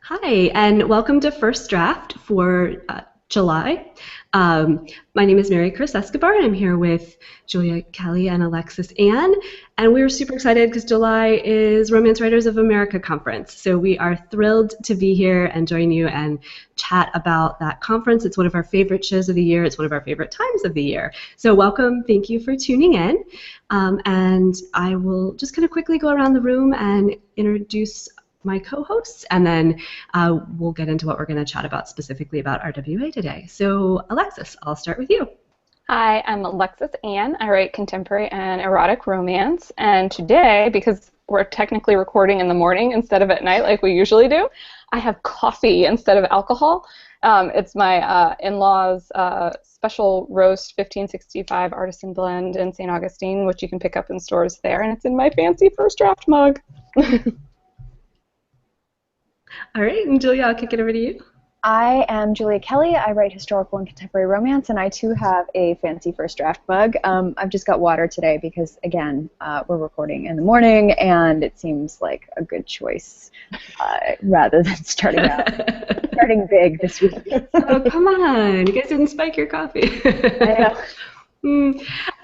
Hi, and welcome to First Draft for July. My name is Mary Chris Escobar, and I'm here with Julia Kelly and Alexis Ann. And we're super excited because July is Romance Writers of America Conference. So we are thrilled to be here and join you and chat about that conference. It's one of our favorite shows of the year. It's one of our favorite times of the year. So welcome. Thank you for tuning in. And I will just kind of quickly go around the room and introduce my co-hosts, and then we'll get into what we're going to chat about specifically about RWA today. So Alexis, I'll start with you. Hi, I'm Alexis Ann. I write contemporary and erotic romance, and today, because we're technically recording in the morning instead of at night like we usually do, I have coffee instead of alcohol. It's my in-laws' special roast 1565 artisan blend in St. Augustine, which you can pick up in stores there, and it's in my fancy First Draft mug. All right, and Julia, I'll kick it over to you. I am Julia Kelly. I write historical and contemporary romance, and I too have a fancy First Draft mug. I've just got water today because, again, we're recording in the morning, and it seems like a good choice rather than starting big this week. Oh, come on. You guys didn't spike your coffee. I know.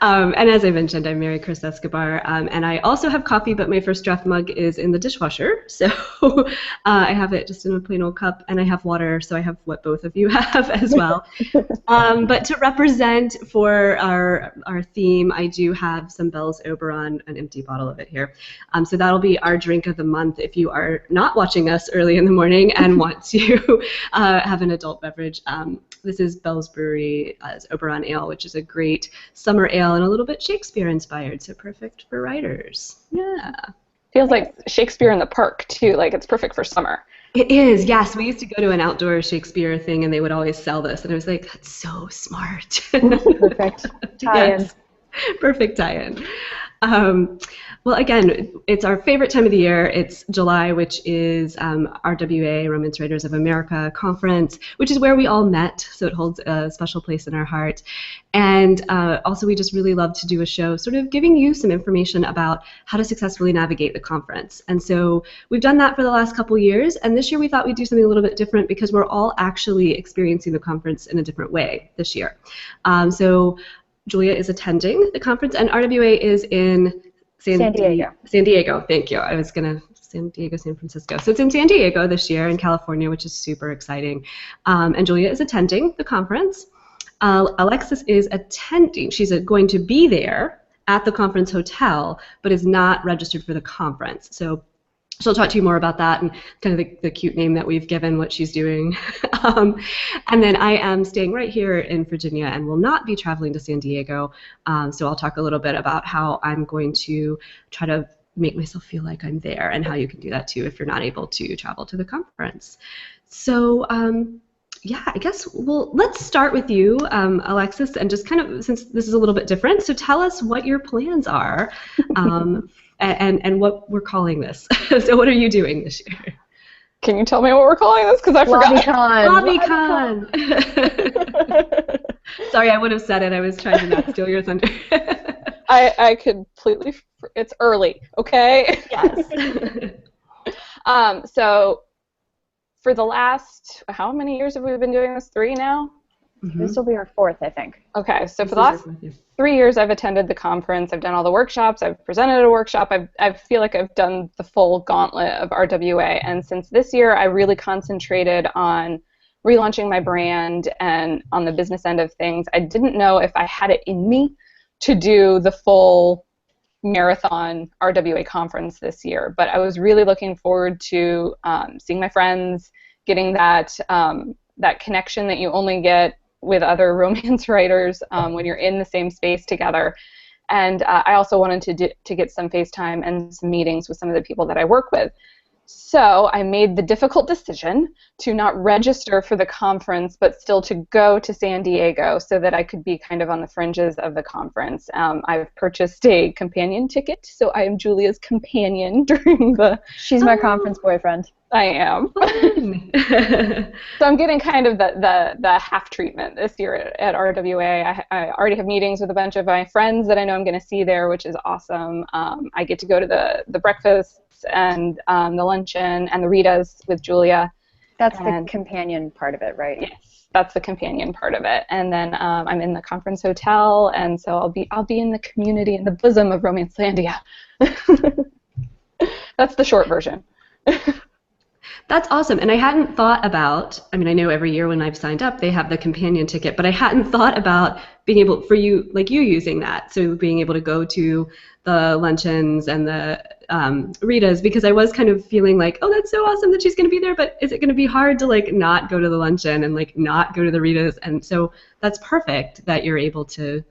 And as I mentioned, I'm Mary Chris Escobar, and I also have coffee, but my First Draft mug is in the dishwasher, so I have it just in a plain old cup, and I have water, so I have what both of you have as well. But to represent for our theme, I do have some Bell's Oberon, an empty bottle of it here. So that'll be our drink of the month if you are not watching us early in the morning and want to have an adult beverage. This is Bell's Brewery's Oberon Ale, which is a great summer ale and a little bit Shakespeare-inspired, so perfect for writers. Yeah. Feels like Shakespeare in the park, too. Like, it's perfect for summer. It is, yes. We used to go to an outdoor Shakespeare thing, and they would always sell this, and I was like, that's so smart. Perfect tie-in. Yes. Perfect tie-in. Well, again, it's our favorite time of the year. It's July, which is RWA, Romance Writers of America Conference, which is where we all met, so it holds a special place in our heart. And also, we just really love to do a show sort of giving you some information about how to successfully navigate the conference. And so we've done that for the last couple years, and this year we thought we'd do something a little bit different because we're all actually experiencing the conference in a different way this year. So Julia is attending the conference, and RWA is in San Diego. San Diego, thank you. I was going to San Diego, San Francisco. So it's in San Diego this year in California, which is super exciting. And Julia is attending the conference. Alexis is attending. She's going to be there at the conference hotel, but is not registered for the conference. So she'll talk to you more about that and kind of the cute name that we've given what she's doing. And then I am staying right here in Virginia and will not be traveling to San Diego. So I'll talk a little bit about how I'm going to try to make myself feel like I'm there and how you can do that too if you're not able to travel to the conference. So yeah, I guess let's start with you, Alexis, and just kind of, since this is a little bit different, so tell us what your plans are. And what we're calling this. So what are you doing this year? Can you tell me what we're calling this? Because I forgot. LobbyCon. Sorry, I would have said it. I was trying to not steal your thunder. I completely. It's early, okay? Yes. So for the last, how many years have we been doing this? 3 now? Mm-hmm. This will be our 4th, I think. Okay, so for the last 3 years, I've attended the conference. I've done all the workshops. I've presented at a workshop. I feel like I've done the full gauntlet of RWA. And since this year, I really concentrated on relaunching my brand and on the business end of things. I didn't know if I had it in me to do the full marathon RWA conference this year. But I was really looking forward to seeing my friends, getting that connection that you only get with other romance writers when you're in the same space together. And I also wanted to get some FaceTime and some meetings with some of the people that I work with. So I made the difficult decision to not register for the conference, but still to go to San Diego so that I could be kind of on the fringes of the conference. I've purchased a companion ticket, so I am Julia's companion during the... She's my conference boyfriend. I am. So I'm getting kind of the half treatment this year at RWA. I already have meetings with a bunch of my friends that I know I'm going to see there, which is awesome. I get to go to the breakfasts and the luncheon and the Ritas with Julia. That's the companion part of it, right? Yes, that's the companion part of it. And then I'm in the conference hotel, and so I'll be in the community, in the bosom of Romancelandia. That's the short version. That's awesome. And I hadn't thought about, I mean, I know every year when I've signed up, they have the companion ticket, but I hadn't thought about being able, for you, like you using that. So being able to go to the luncheons and the Ritas, because I was kind of feeling like, oh, that's so awesome that she's going to be there, but is it going to be hard to like not go to the luncheon and like not go to the Ritas? And so that's perfect that you're able to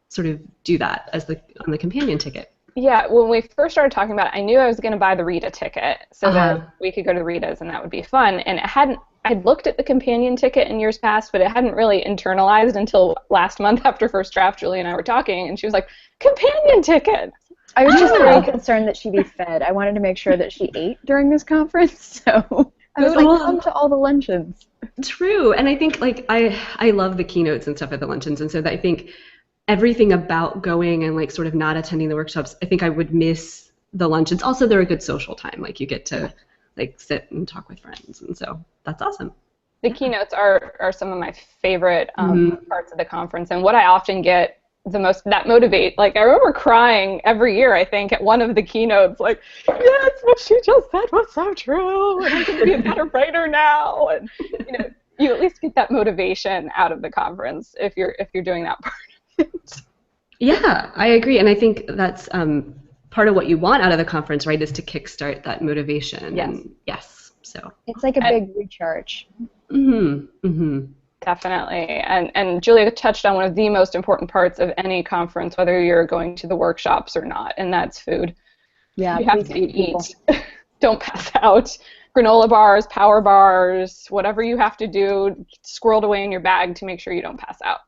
sort of do that as on the companion ticket. Yeah, when we first started talking about it, I knew I was going to buy the Rita ticket so that we could go to the Ritas and that would be fun. And I'd looked at the companion ticket in years past, but it hadn't really internalized until last month after first draft. Julie and I were talking, and she was like, companion ticket! I was just very concerned that she'd be fed. I wanted to make sure that she ate during this conference, so I was like, come to all the luncheons. True, and I think like I love the keynotes and stuff at the luncheons, and so I think everything about going and like sort of not attending the workshops, I think I would miss the luncheons. Also, they're a good social time. Like you get to like sit and talk with friends, and so that's awesome. The keynotes are some of my favorite parts of the conference, and what I often get the most that motivate. Like I remember crying every year, I think, at one of the keynotes, like, yes, what she just said was so true, and I'm going to be a better writer now, and you at least get that motivation out of the conference if you're doing that part. Yeah, I agree, and I think that's part of what you want out of the conference, right? Is to kickstart that motivation. Yes. And yes. So it's like a big recharge. Definitely, and Julia touched on one of the most important parts of any conference, whether you're going to the workshops or not, and that's food. Yeah, you have to eat. Don't pass out. Granola bars, power bars, whatever you have to do, squirreled away in your bag to make sure you don't pass out.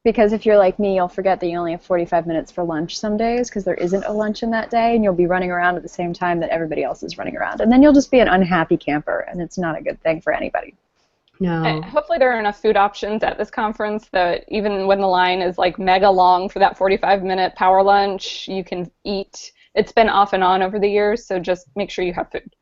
Because if you're like me, you'll forget that you only have 45 minutes for lunch some days because there isn't a luncheon that day, and you'll be running around at the same time that everybody else is running around. And then you'll just be an unhappy camper, and it's not a good thing for anybody. No. And hopefully there are enough food options at this conference that even when the line is like mega long for that 45-minute power lunch, you can eat. It's been off and on over the years, so just make sure you have food.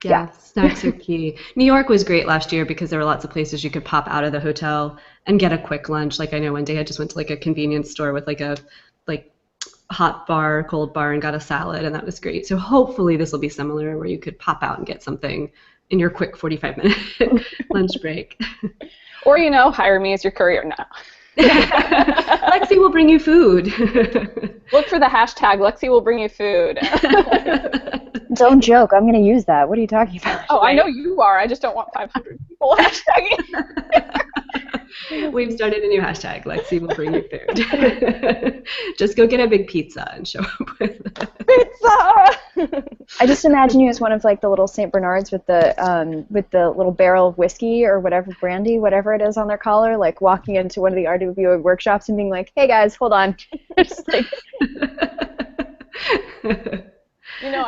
Yeah, snacks are key. New York was great last year because there were lots of places you could pop out of the hotel and get a quick lunch. Like I know one day I just went to like a convenience store with like a hot bar, cold bar, and got a salad, and that was great. So hopefully this will be similar where you could pop out and get something in your quick 45-minute lunch break. Or, hire me as your courier now. Lexi will bring you food. Look for the hashtag, Lexi will bring you food. Don't joke. I'm going to use that. What are you talking about? Oh, I know you are. I just don't want 500 people hashtagging. We've started a new hashtag, Lexi will bring you food. Just go get a big pizza and show up with it. Pizza! I just imagine you as one of like the little St. Bernards with the little barrel of whiskey or whatever, brandy, whatever it is on their collar, like walking into one of the RWA workshops and being like, hey guys, hold on. Just like...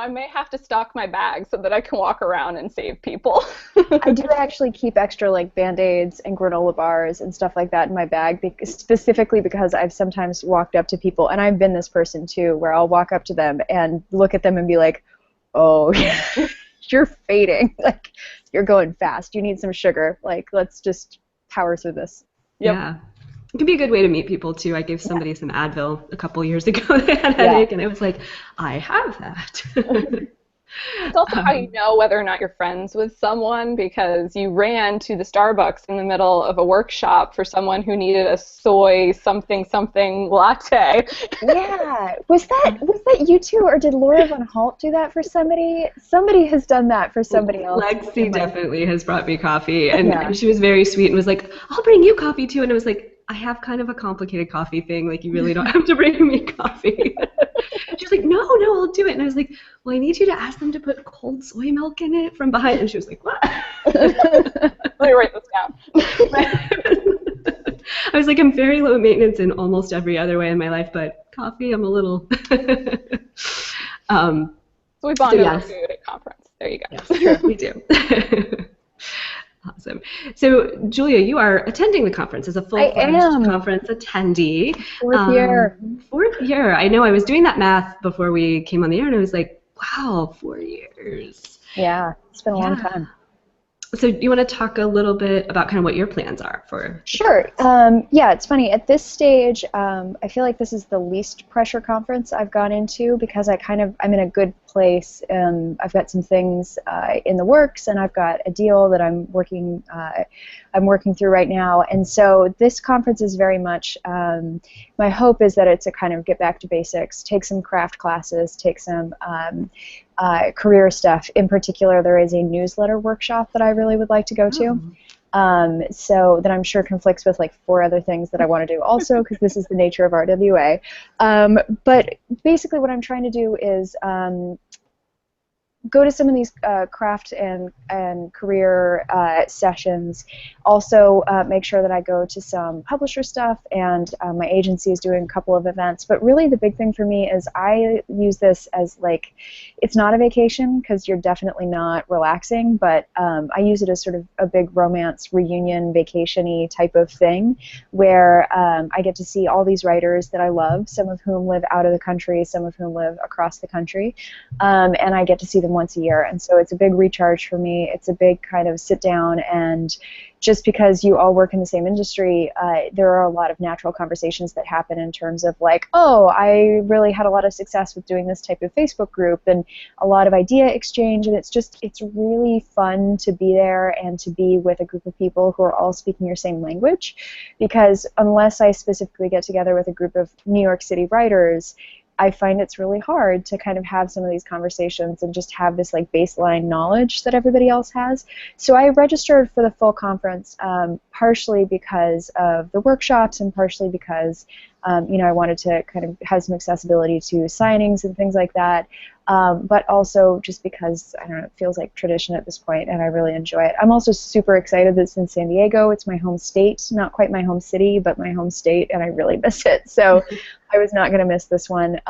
I may have to stock my bag so that I can walk around and save people. I do actually keep extra like Band-Aids and granola bars and stuff like that in my bag, specifically because I've sometimes walked up to people, and I've been this person too, where I'll walk up to them and look at them and be like, oh, you're fading. Like, you're going fast. You need some sugar. Like, let's just power through this. Yep. Yeah. It can be a good way to meet people, too. I gave somebody some Advil a couple years ago. They had a headache, and I was like, I have that. It's also how you know whether or not you're friends with someone, because you ran to the Starbucks in the middle of a workshop for someone who needed a soy something latte. Yeah. Was that you two, or did Laura Von Holt do that for somebody? Somebody has done that for somebody else. Lexi definitely has brought me coffee, and she was very sweet and was like, I'll bring you coffee, too. And I was like, I have kind of a complicated coffee thing. Like, you really don't have to bring me coffee. She was like, no, I'll do it. And I was like, well, I need you to ask them to put cold soy milk in it from behind. And she was like, what? Let me write this down. I was like, I'm very low maintenance in almost every other way in my life, but coffee, I'm a little... So we bond over food at conference. There you go. Yes, sure, we do. Awesome. So, Julia, you are attending the conference as a full-fledged conference attendee. Fourth year. Fourth year. I know. I was doing that math before we came on the air, and I was like, wow, 4 years. Yeah, it's been a long time. So you want to talk a little bit about kind of what your plans are for? Sure. Yeah, it's funny. At this stage, I feel like this is the least pressure conference I've gone into because I'm in a good place. I've got some things in the works, and I've got a deal that I'm working through right now. And so this conference is very much, my hope is that it's a kind of get back to basics, take some craft classes, take some career stuff. In particular, there is a newsletter workshop that I really would like to go to. So that I'm sure conflicts with like 4 other things that I want to do also, because this is the nature of RWA. But basically what I'm trying to do is go to some of these craft and career sessions. Also make sure that I go to some publisher stuff, and my agency is doing a couple of events. But really the big thing for me is I use this as like, it's not a vacation because you're definitely not relaxing, but I use it as sort of a big romance reunion vacation-y type of thing where I get to see all these writers that I love, some of whom live out of the country, some of whom live across the country, and I get to see them once a year. And so it's a big recharge for me. It's a big kind of sit down, and just because you all work in the same industry, there are a lot of natural conversations that happen in terms of like, oh, I really had a lot of success with doing this type of Facebook group, and a lot of idea exchange, and it's really fun to be there and to be with a group of people who are all speaking your same language, because unless I specifically get together with a group of New York City writers, I find it's really hard to kind of have some of these conversations and just have this like baseline knowledge that everybody else has. So I registered for the full conference partially because of the workshops and partially because I wanted to kind of have some accessibility to signings and things like that, but also just because, I don't know, it feels like tradition at this point, and I really enjoy it. I'm also super excited that it's in San Diego. It's my home state, not quite my home city, but my home state, and I really miss it. So I was not going to miss this one.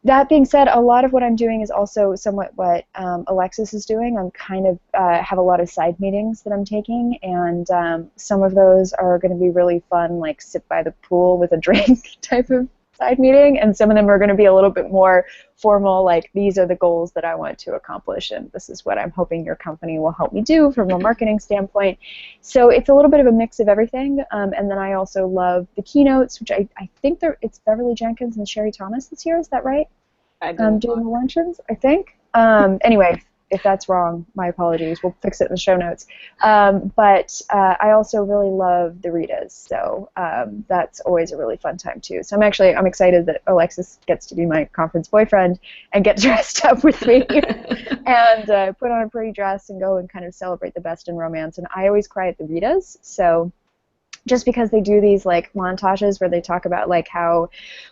That being said, a lot of what I'm doing is also somewhat what Alexis is doing. I'm kind of have a lot of side meetings that I'm taking, and some of those are going to be really fun, like sit by the pool with a drink type of side meeting, and some of them are going to be a little bit more formal, like these are the goals that I want to accomplish, and this is what I'm hoping your company will help me do from a marketing standpoint. So it's a little bit of a mix of everything, and then I also love the keynotes, which I think it's Beverly Jenkins and Sherry Thomas this year, is that right? Doing the luncheons, I think. Anyway, if that's wrong, my apologies. We'll fix it in the show notes. But I also really love the Ritas, so that's always a really fun time too. So I'm excited that Alexis gets to be my conference boyfriend and get dressed up with me and put on a pretty dress and go and kind of celebrate the best in romance. And I always cry at the Ritas, so just because they do these like montages where they talk about like how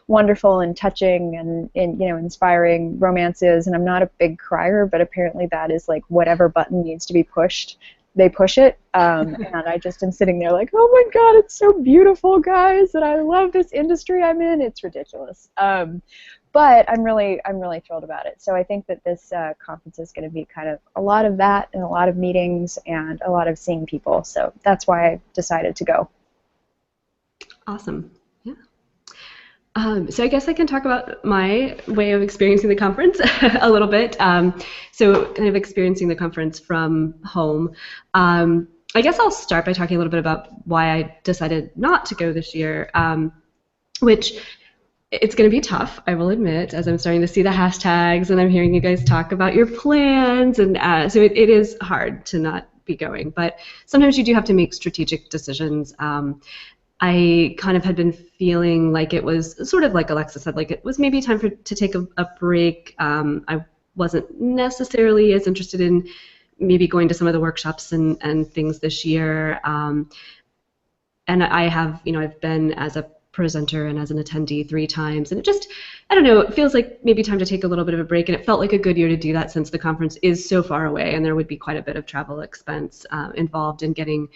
wonderful and touching and inspiring romance is, and I'm not a big crier, but apparently that is like whatever button needs to be pushed, they push it, and I just am sitting there like, oh my god, it's so beautiful, guys, and I love this industry I'm in. It's ridiculous. But I'm really thrilled about it. So I think that this conference is going to be kind of a lot of that and a lot of meetings and a lot of seeing people. So that's why I decided to go. Awesome. Yeah. So I guess I can talk about my way of experiencing the conference a little bit. So kind of experiencing the conference from home. I guess I'll start by talking a little bit about why I decided not to go this year, which it's going to be tough, I will admit, as I'm starting to see the hashtags and I'm hearing you guys talk about your plans. And so it is hard to not be going. But sometimes you do have to make strategic decisions. I kind of had been feeling like it was sort of like Alexa said, like it was maybe time to take a break. I wasn't necessarily as interested in maybe going to some of the workshops and things this year. And I have, I've been as a presenter and as an attendee 3 times, and it just, I don't know, it feels like maybe time to take a little bit of a break, and it felt like a good year to do that since the conference is so far away and there would be quite a bit of travel expense involved in getting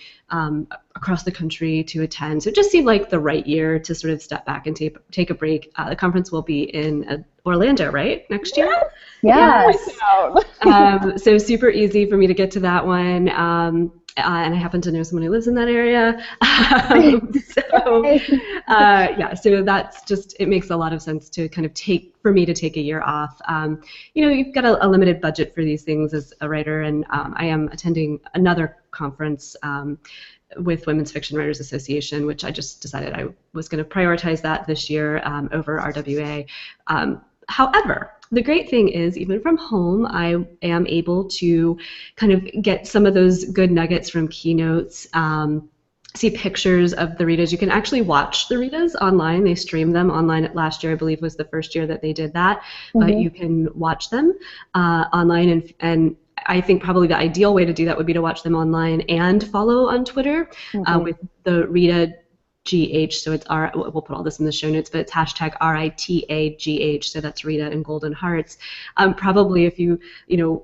across the country to attend. So it just seemed like the right year to sort of step back and take a break. The conference will be in Orlando, right, next year? Yes. So super easy for me to get to that one. and I happen to know someone who lives in that area. So that's just, it makes a lot of sense to kind of for me to take a year off. You've got a limited budget for these things as a writer, and I am attending another conference with Women's Fiction Writers Association, which I just decided I was going to prioritize that this year over RWA. However, the great thing is, even from home, I am able to kind of get some of those good nuggets from keynotes, see pictures of the readers. You can actually watch the readers online. They stream them online. Last year, I believe, was the first year that they did that. But you can watch them online, and I think probably the ideal way to do that would be to watch them online and follow on Twitter with the Rita GH, so it's we'll put all this in the show notes, but it's hashtag RITAGH, so that's Rita in Golden Hearts. Probably if you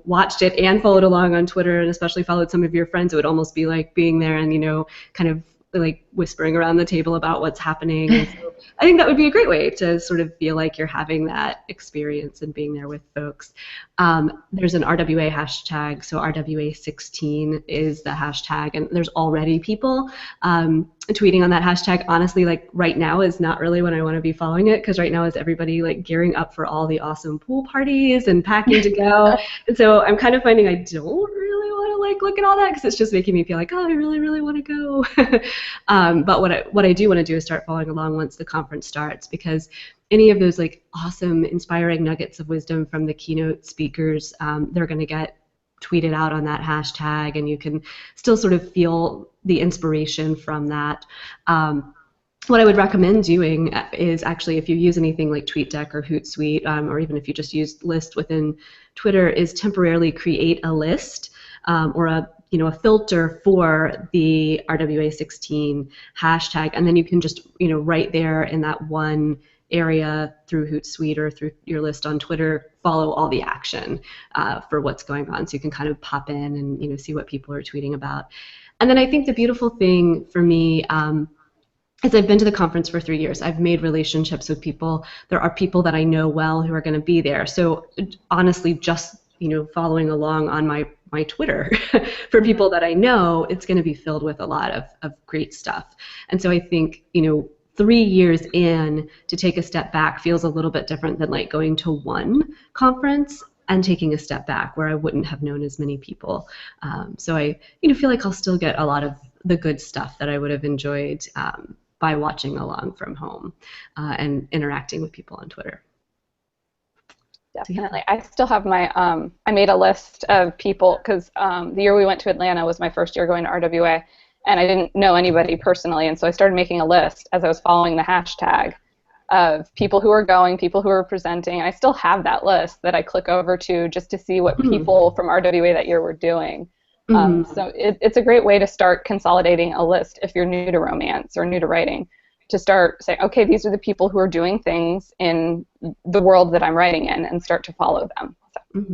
watched it and followed along on Twitter, and especially followed some of your friends, it would almost be like being there and kind of like whispering around the table about what's happening. And so I think that would be a great way to sort of feel like you're having that experience and being there with folks. There's an RWA hashtag, so RWA16 is the hashtag, and there's already people tweeting on that hashtag. Honestly, like right now is not really when I want to be following it, because right now is everybody like gearing up for all the awesome pool parties and packing to go. And so I'm kind of finding I don't really want to like look at all that, because it's just making me feel like, oh, I really, really want to go. But what I do want to do is start following along once the conference starts, because any of those like awesome, inspiring nuggets of wisdom from the keynote speakers, they're going to get tweeted out on that hashtag, and you can still sort of feel the inspiration from that. What I would recommend doing is actually, if you use anything like TweetDeck or Hootsuite, or even if you just use List within Twitter, is temporarily create a list or a filter for the RWA16 hashtag, and then you can just right there in that one area through Hootsuite or through your list on Twitter, follow all the action for what's going on, so you can kind of pop in and see what people are tweeting about. And then I think the beautiful thing for me is I've been to the conference for 3 years. I've made relationships with people. There are people that I know well who are going to be there. So honestly, just following along on my Twitter for people that I know, it's going to be filled with a lot of great stuff. And so I think 3 years in, to take a step back feels a little bit different than like going to one conference and taking a step back where I wouldn't have known as many people. So I feel like I'll still get a lot of the good stuff that I would have enjoyed by watching along from home and interacting with people on Twitter. Definitely. I still have my, I made a list of people, because the year we went to Atlanta was my first year going to RWA, and I didn't know anybody personally, and so I started making a list as I was following the hashtag of people who are going, people who are presenting, and I still have that list that I click over to just to see what people from RWA that year were doing. So it's a great way to start consolidating a list if you're new to romance or new to writing, to start saying, okay, these are the people who are doing things in the world that I'm writing in, and start to follow them. So.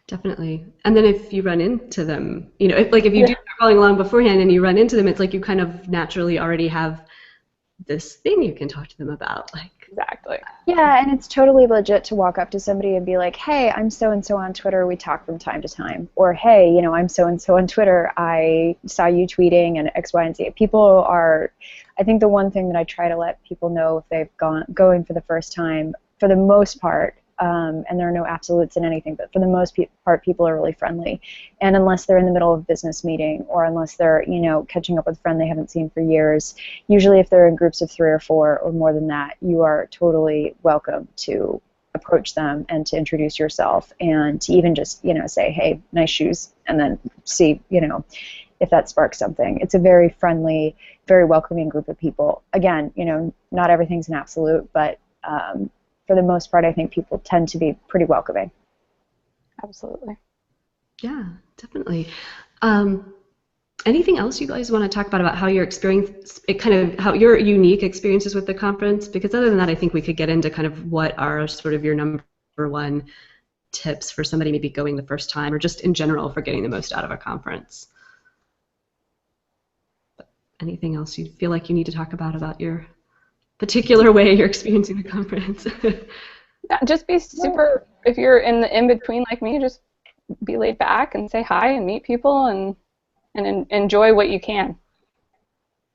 Definitely. And then if you run into them, if you do start following along beforehand and you run into them, it's like you kind of naturally already have this thing you can talk to them about. Exactly. Yeah, and it's totally legit to walk up to somebody and be like, hey, I'm so-and-so on Twitter, we talk from time to time. Or, hey, I'm so-and-so on Twitter, I saw you tweeting and X, Y, and Z. People are, I think the one thing that I try to let people know if they've going for the first time, for the most part, and there are no absolutes in anything, but for the most part, people are really friendly. And unless they're in the middle of a business meeting, or unless they're, catching up with a friend they haven't seen for years, usually if they're in groups of 3 or 4 or more than that, you are totally welcome to approach them and to introduce yourself, and to even just, say, hey, nice shoes, and then see, if that sparks something. It's a very friendly, very welcoming group of people. Again, not everything's an absolute, but for the most part, I think people tend to be pretty welcoming. Absolutely. Yeah, definitely. Anything else you guys want to talk about how your experience, how your unique experiences with the conference? Because other than that, I think we could get into kind of what are sort of your number one tips for somebody maybe going the first time, or just in general for getting the most out of a conference. But anything else you feel like you need to talk about your particular way you're experiencing the conference? Yeah, just be super, if you're in the in-between like me, just be laid back and say hi and meet people, and and enjoy what you can.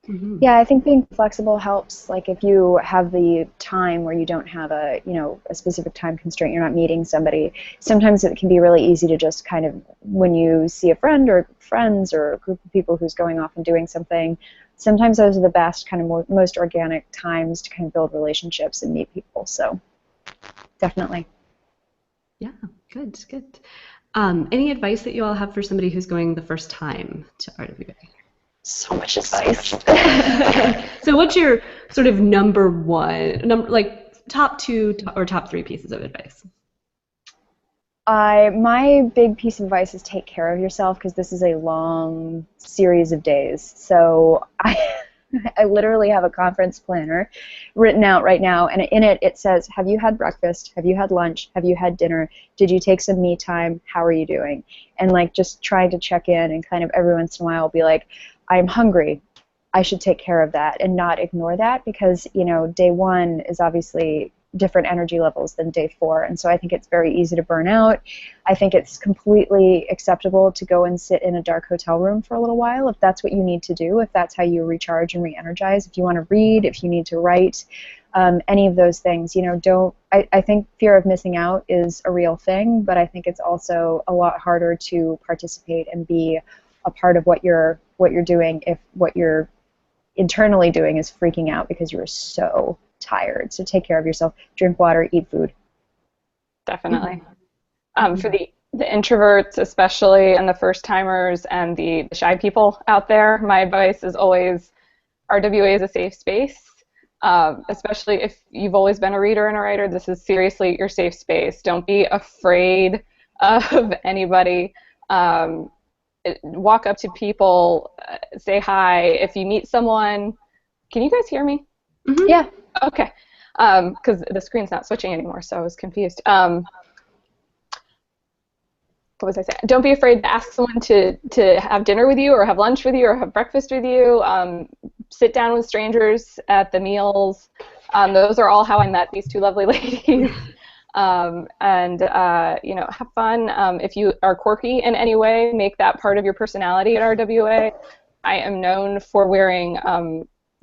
Mm-hmm. Yeah, I think being flexible helps. Like if you have the time where you don't have a, a specific time constraint, you're not meeting somebody, sometimes it can be really easy to just kind of, when you see a friend or friends or a group of people who's going off and doing something, sometimes those are the best kind of most organic times to kind of build relationships and meet people. So definitely. Yeah, good, good. Any advice that you all have for somebody who's going the first time to RWA? So much advice. So what's your sort of number one, like top two or top three pieces of advice? My big piece of advice is take care of yourself, because this is a long series of days. So I literally have a conference planner written out right now, and in it it says, have you had breakfast? Have you had lunch? Have you had dinner? Did you take some me time? How are you doing? And like just trying to check in, and kind of every once in a while I'll be like, I'm hungry. I should take care of that and not ignore that, because day one is obviously different energy levels than day 4, and so I think it's very easy to burn out. I think it's completely acceptable to go and sit in a dark hotel room for a little while if that's what you need to do, if that's how you recharge and re-energize, if you want to read, if you need to write, any of those things. I think fear of missing out is a real thing, but I think it's also a lot harder to participate and be a part of what you're doing if what you're internally doing is freaking out because you're so tired. So take care of yourself. Drink water, eat food. Definitely. For the introverts especially, and the first-timers and the shy people out there, my advice is always RWA is a safe space. Especially if you've always been a reader and a writer, this is seriously your safe space. Don't be afraid of anybody. Walk up to people, say hi. If you meet someone, can you guys hear me? Mm-hmm. Yeah. Okay. Because the screen's not switching anymore, so I was confused. What was I saying? Don't be afraid to ask someone to have dinner with you, or have lunch with you, or have breakfast with you. Sit down with strangers at the meals. Those are all how I met these two lovely ladies. Have fun. If you are quirky in any way, make that part of your personality at RWA. I am known for wearing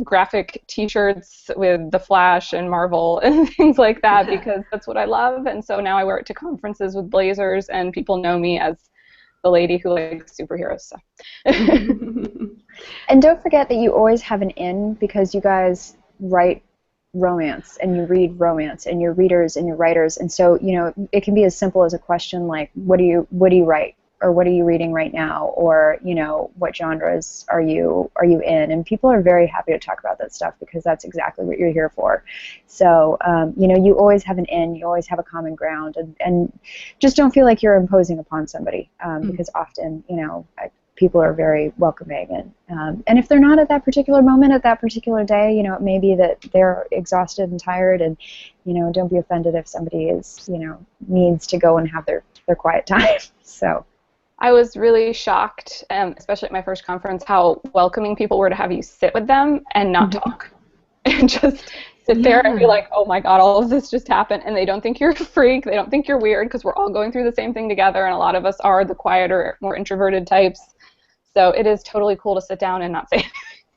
graphic T-shirts with The Flash and Marvel and things like that, because that's what I love. And so now I wear it to conferences with blazers, and people know me as the lady who likes superheroes. So. And don't forget that you always have an in, because you guys write romance and you read romance, and you're readers and you're writers, and so it can be as simple as a question like, what do you write, or what are you reading right now, or what genres are you in, and people are very happy to talk about that stuff, because that's exactly what you're here for. So you always have an in, you always have a common ground, and just don't feel like you're imposing upon somebody, because often people are very welcoming, and if they're not at that particular moment, at that particular day, it may be that they're exhausted and tired, and don't be offended if somebody is needs to go and have their quiet time. So I was really shocked, especially at my first conference, how welcoming people were to have you sit with them and not talk, and just sit there and be like, oh my god, all of this just happened, and they don't think you're a freak, they don't think you're weird, because we're all going through the same thing together, and a lot of us are the quieter, more introverted types. So it is totally cool to sit down and not say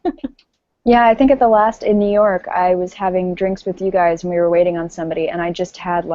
anything. Yeah, I think at the last in New York, I was having drinks with you guys, and we were waiting on somebody, and I just had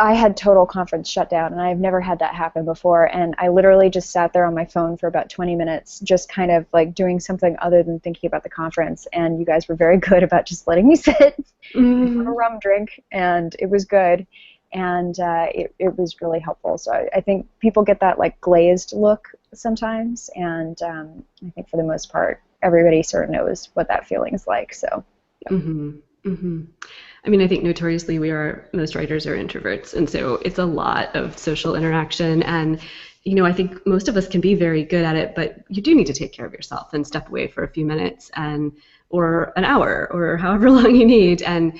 I had total conference shut down, and I've never had that happen before, and I literally just sat there on my phone for about 20 minutes, just kind of doing something other than thinking about the conference, and you guys were very good about just letting me sit and have a rum drink, and it was good, and it was really helpful. So I think people get that glazed look sometimes, and I think for the most part, everybody sort of knows what that feeling is like. So. Yeah. I mean, I think notoriously most writers are introverts, and so it's a lot of social interaction, and I think most of us can be very good at it, but you do need to take care of yourself and step away for a few minutes or an hour or however long you need, and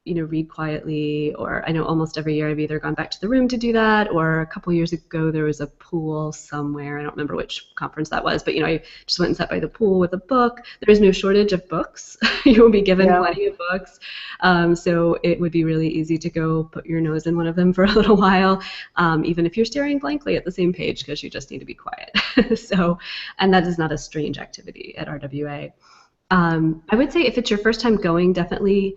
read quietly, or I know almost every year I've either gone back to the room to do that, or a couple years ago there was a pool somewhere. I don't remember which conference that was, but I just went and sat by the pool with a book. There is no shortage of books. You will be given plenty of books, so it would be really easy to go put your nose in one of them for a little while, even if you're staring blankly at the same page because you just need to be quiet. And that is not a strange activity at RWA. I would say if it's your first time going, definitely,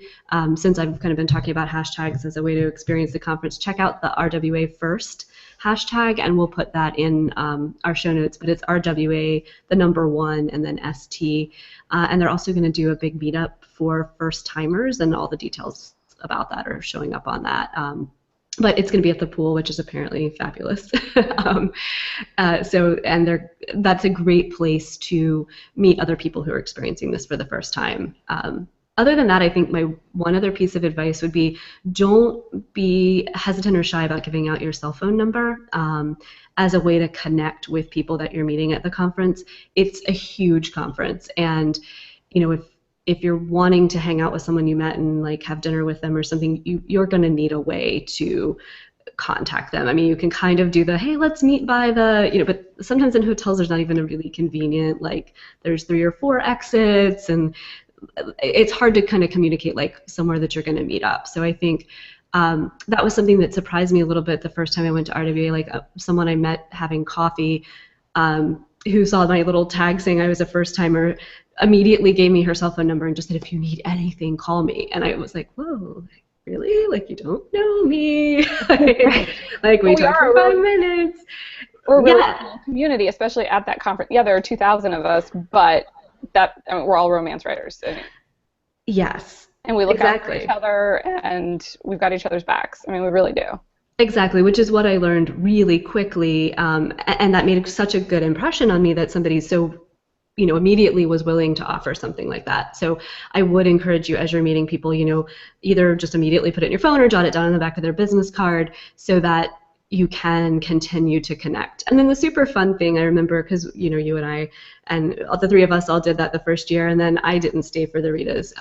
since I've kind of been talking about hashtags as a way to experience the conference, check out the RWA First hashtag, and we'll put that in our show notes. But it's RWA, the number 1, and then ST. And they're also going to do a big meetup for first timers, and all the details about that are showing up on that. But it's going to be at the pool, which is apparently fabulous. That's a great place to meet other people who are experiencing this for the first time. Other than that, I think my one other piece of advice would be, don't be hesitant or shy about giving out your cell phone number as a way to connect with people that you're meeting at the conference. It's a huge conference, and if you're wanting to hang out with someone you met and like have dinner with them or something, you're going to need a way to contact them. I mean, you can kind of do the, hey, let's meet by the, but sometimes in hotels there's not even a really convenient, like there's 3 or 4 exits, and it's hard to kind of communicate like somewhere that you're going to meet up. So I think that was something that surprised me a little bit the first time I went to RWA, like someone I met having coffee who saw my little tag saying I was a first timer, immediately gave me her cell phone number and just said, if you need anything, call me. And I was like, whoa, really? Like, you don't know me? Like, we talked for 5 minutes. We're a really cool community, especially at that conference. Yeah, there are 2,000 of us, but we're all romance writers. Yes. And we look out for each other, and we've got each other's backs. I mean, we really do. Exactly, which is what I learned really quickly, and that made such a good impression on me that somebody so immediately was willing to offer something like that. So I would encourage you, as you're meeting people, either just immediately put it in your phone or jot it down on the back of their business card so that you can continue to connect. And then the super fun thing, I remember, because you and I and the 3 of us all did that the first year, and then I didn't stay for the Ritas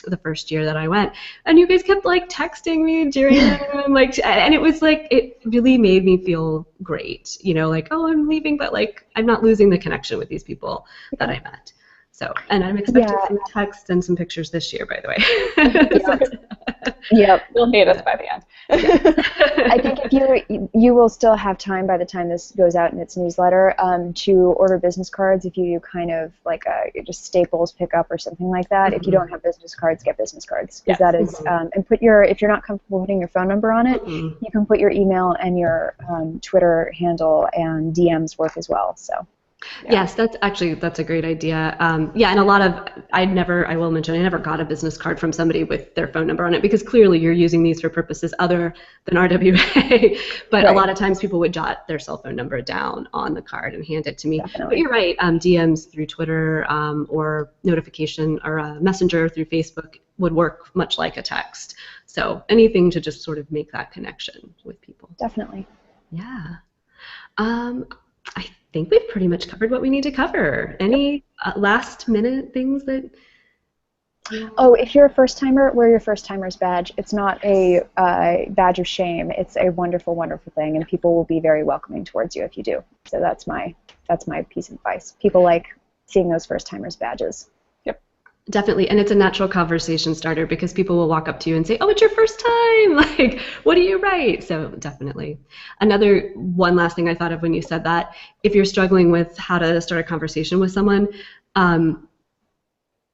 the first year that I went, and you guys kept like texting me during and it was like, it really made me feel great, like, oh, I'm leaving, but like I'm not losing the connection with these people that I met. So, and I'm expecting some text and some pictures this year, by the way. Yep, you'll hate us by the end. I think if you will still have time by the time this goes out in its newsletter to order business cards if you do kind of like just Staples pickup or something like that. If you don't have business cards, get business cards, because that is and if you're not comfortable putting your phone number on it, you can put your email and your Twitter handle, and DMs work as well. So. Yeah. Yes, that's a great idea. And a lot of, I will mention, I never got a business card from somebody with their phone number on it, because clearly you're using these for purposes other than RWA. But a lot of times people would jot their cell phone number down on the card and hand it to me. Definitely. But you're right, DMs through Twitter or notification or Messenger through Facebook would work much like a text. So anything to just sort of make that connection with people. Definitely. Yeah. I think we've pretty much covered what we need to cover. Any last minute things that? Oh, if you're a first timer, wear your first timer's badge. It's not a badge of shame. It's a wonderful, wonderful thing, and people will be very welcoming towards you if you do. So that's my piece of advice. People like seeing those first timers badges. Definitely, and it's a natural conversation starter because people will walk up to you and say, oh, it's your first time, like, what do you write? So definitely. One last thing I thought of when you said that, if you're struggling with how to start a conversation with someone,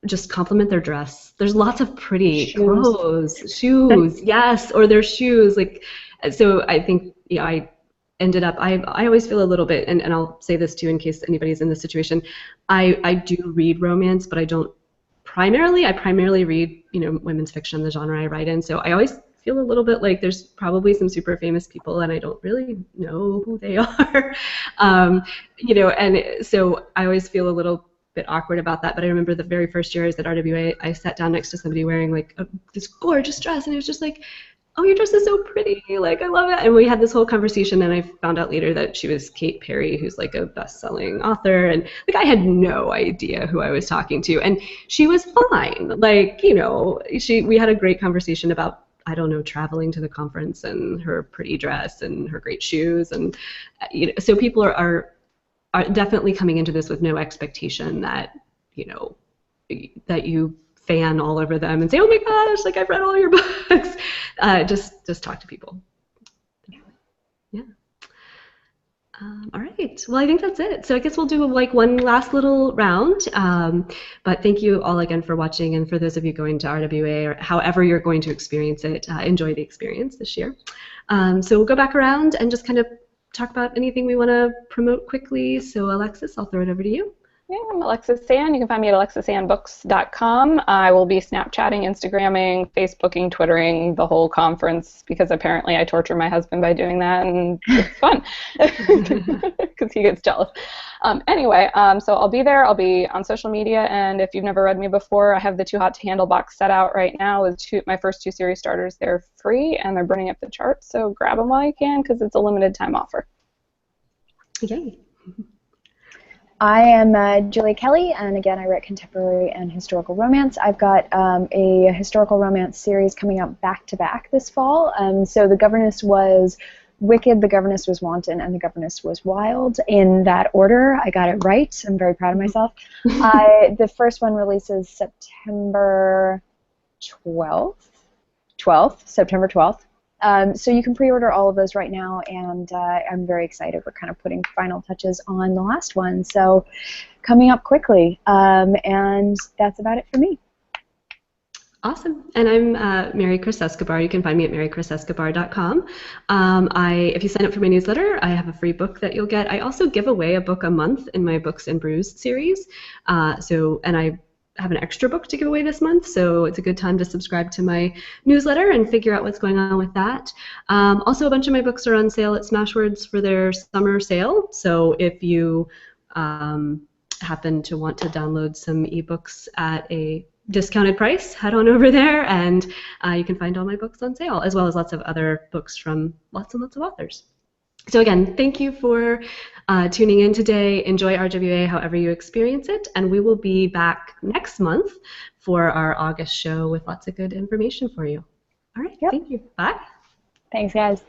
just compliment their dress. There's lots of pretty clothes, shoes, yes, or their shoes. Like, so I think, I ended up, I always feel a little bit, and I'll say this too in case anybody's in this situation, I do read romance, but I primarily read, women's fiction, the genre I write in, so I always feel a little bit like there's probably some super famous people and I don't really know who they are, and so I always feel a little bit awkward about that. But I remember the very first year I was at RWA, I sat down next to somebody wearing like this gorgeous dress, and it was just like, oh, your dress is so pretty, like, I love it. And we had this whole conversation, and I found out later that she was Kate Perry, who's like a best-selling author, and like I had no idea who I was talking to, and she was fine. Like, you know, we had a great conversation about, I don't know, traveling to the conference and her pretty dress and her great shoes, and you know, so people are definitely coming into this with no expectation that, you know, that you fan all over them and say, oh my gosh, like I've read all your books. Just talk to people. Yeah. All right. Well, I think that's it. So I guess we'll do like one last little round. But thank you all again for watching, and for those of you going to RWA or however you're going to experience it, enjoy the experience this year. So we'll go back around and just kind of talk about anything we want to promote quickly. So Alexis, I'll throw it over to you. Yeah, I'm Alexis Sand. You can find me at alexisandbooks.com. I will be Snapchatting, Instagramming, Facebooking, Twittering the whole conference, because apparently I torture my husband by doing that, and it's fun because he gets jealous. Anyway, so I'll be there. I'll be on social media, and if you've never read me before, I have the Too Hot to Handle box set out right now with my first 2 series starters. They're free, and they're burning up the charts, so grab them while you can because it's a limited time offer. Yay. I am Julia Kelly, and again, I write contemporary and historical romance. I've got a historical romance series coming out back-to-back this fall. So The Governess was Wicked, The Governess was Wanton, and The Governess was Wild. In that order, I got it right. I'm very proud of myself. The first one releases September 12th. September 12th. So you can pre-order all of those right now, and I'm very excited. We're kind of putting final touches on the last one, so coming up quickly. And that's about it for me. Awesome. And I'm Mary Chris Escobar. You can find me at marychrisescobar.com. If you sign up for my newsletter, I have a free book that you'll get. I also give away a book a month in my Books and Brews series. And I have an extra book to give away this month, so it's a good time to subscribe to my newsletter and figure out what's going on with that. Also, a bunch of my books are on sale at Smashwords for their summer sale, so if you happen to want to download some ebooks at a discounted price, head on over there, and you can find all my books on sale, as well as lots of other books from lots and lots of authors. So again, thank you for tuning in today. Enjoy RWA however you experience it, and we will be back next month for our August show with lots of good information for you. All right, Thank you. Bye. Thanks, guys.